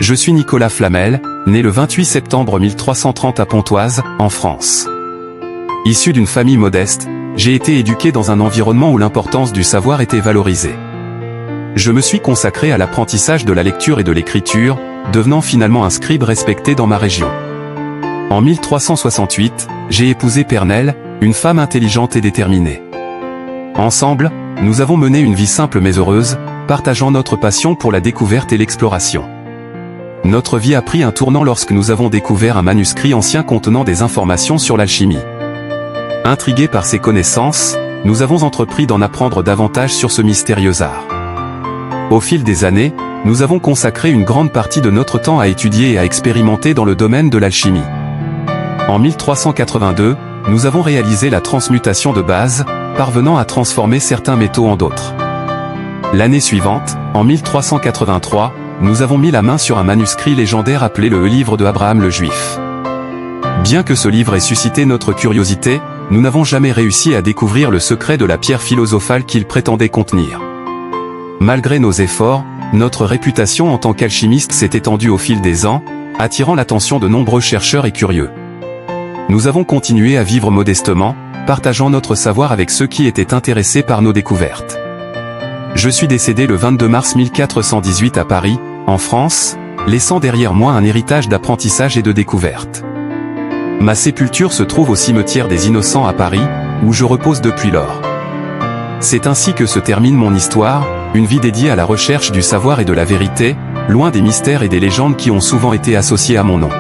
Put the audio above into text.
Je suis Nicolas Flamel, né le 28 septembre 1330 à Pontoise, en France. Issu d'une famille modeste, j'ai été éduqué dans un environnement où l'importance du savoir était valorisée. Je me suis consacré à l'apprentissage de la lecture et de l'écriture, devenant finalement un scribe respecté dans ma région. En 1368, j'ai épousé Pernelle, une femme intelligente et déterminée. Ensemble, nous avons mené une vie simple mais heureuse, partageant notre passion pour la découverte et l'exploration. Notre vie a pris un tournant lorsque nous avons découvert un manuscrit ancien contenant des informations sur l'alchimie. Intrigués par ces connaissances, nous avons entrepris d'en apprendre davantage sur ce mystérieux art. Au fil des années, nous avons consacré une grande partie de notre temps à étudier et à expérimenter dans le domaine de l'alchimie. En 1382, nous avons réalisé la transmutation de base, parvenant à transformer certains métaux en d'autres. L'année suivante, en 1383, nous avons mis la main sur un manuscrit légendaire appelé le Livre de Abraham le Juif. Bien que ce livre ait suscité notre curiosité, nous n'avons jamais réussi à découvrir le secret de la pierre philosophale qu'il prétendait contenir. Malgré nos efforts, notre réputation en tant qu'alchimiste s'est étendue au fil des ans, attirant l'attention de nombreux chercheurs et curieux. Nous avons continué à vivre modestement, partageant notre savoir avec ceux qui étaient intéressés par nos découvertes. Je suis décédé le 22 mars 1418 à Paris, en France, laissant derrière moi un héritage d'apprentissage et de découverte. Ma sépulture se trouve au cimetière des Innocents à Paris, où je repose depuis lors. C'est ainsi que se termine mon histoire, une vie dédiée à la recherche du savoir et de la vérité, loin des mystères et des légendes qui ont souvent été associés à mon nom.